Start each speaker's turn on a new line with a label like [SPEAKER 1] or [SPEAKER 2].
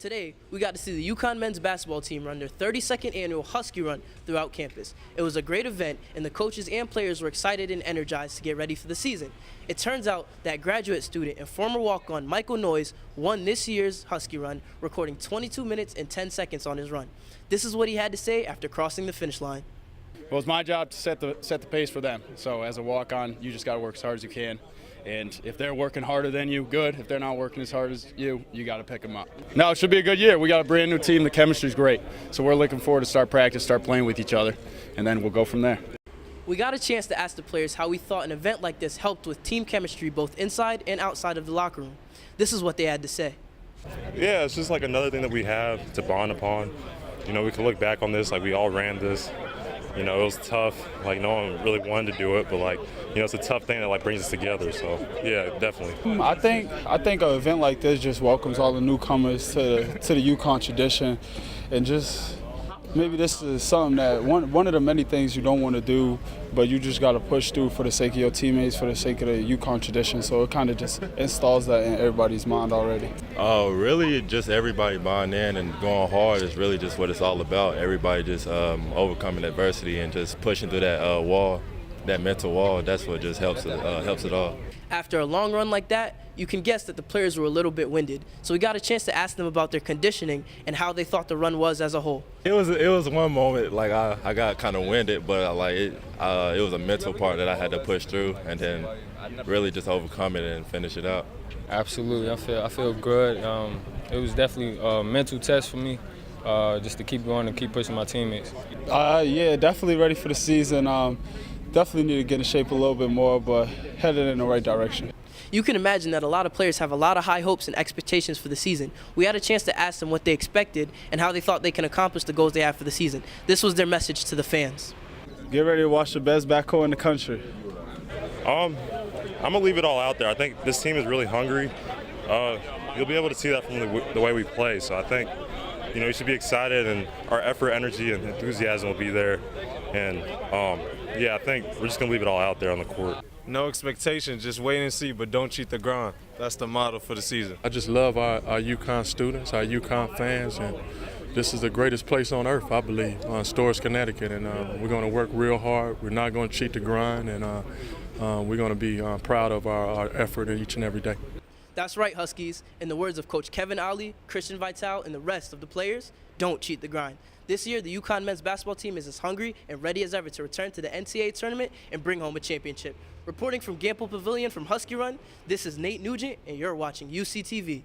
[SPEAKER 1] Today, we got to see the UConn men's basketball team run their 32nd annual Husky Run throughout campus. It was a great event, and the coaches and players were excited and energized to get ready for the season. It turns out that graduate student and former walk-on Michael Noyes won this year's Husky Run, recording 22 minutes and 10 seconds on his run. This is what he had to say after crossing the finish line.
[SPEAKER 2] Well, it's my job to set the pace for them. So as a walk-on, you just got to work as hard as you can. And if they're working harder than you, good. If they're not working as hard as you got to pick them up. No, it should be a good year. We got a brand new team. The chemistry's great. So we're looking forward to start practice, start playing with each other, and then we'll go from there.
[SPEAKER 1] We got a chance to ask the players how we thought an event like this helped with team chemistry both inside and outside of the locker room. This is what they had to say.
[SPEAKER 3] Yeah, it's just like another thing that we have to bond upon. You know, we can look back on this like we all ran this. You know, it was tough. Like, no one really wanted to do it, but, like, you know, it's a tough thing that, like, brings us together. So, yeah, definitely.
[SPEAKER 4] I think an event like this just welcomes all the newcomers to the UConn tradition, and just maybe this is something that one of the many things you don't want to do, but you just got to push through for the sake of your teammates, for the sake of the UConn tradition. So it kind of just installs that in everybody's mind already.
[SPEAKER 5] Really, just everybody buying in and going hard is really just what it's all about. Everybody just overcoming adversity and just pushing through that wall, that mental wall. That's what just helps it all.
[SPEAKER 1] After a long run like that, you can guess that the players were a little bit winded. So we got a chance to ask them about their conditioning and how they thought the run was as a whole.
[SPEAKER 5] It was one moment like I got kind of winded, but it was a mental part that I had to push through and then really just overcome it and finish it out.
[SPEAKER 6] Absolutely, I feel good. It was definitely a mental test for me, just to keep going and keep pushing my teammates.
[SPEAKER 4] Yeah, definitely ready for the season. Definitely need to get in shape a little bit more, but headed in the right direction.
[SPEAKER 1] You can imagine that a lot of players have a lot of high hopes and expectations for the season. We had a chance to ask them what they expected and how they thought they can accomplish the goals they have for the season. This was their message to the fans.
[SPEAKER 4] Get ready to watch the best backcourt in the country.
[SPEAKER 3] I'm going to leave it all out there. I think this team is really hungry. You'll be able to see that from the way we play. So I think, you know, you should be excited, and our effort, energy, and enthusiasm will be there. And, yeah, I think we're just going to leave it all out there on the court.
[SPEAKER 7] No expectations, just wait and see, but don't cheat the grind. That's the motto for the season.
[SPEAKER 8] I just love our UConn students, our UConn fans, and this is the greatest place on earth, I believe, Storrs, Connecticut, and we're going to work real hard. We're not going to cheat the grind, and we're going to be proud of our effort each and every day.
[SPEAKER 1] That's right, Huskies. In the words of Coach Coach Ollie, Christian Vital, and the rest of the players, don't cheat the grind. This year, the UConn men's basketball team is as hungry and ready as ever to return to the NCAA tournament and bring home a championship. Reporting from Gamble Pavilion from Husky Run, this is Nugent, and you're watching UCTV.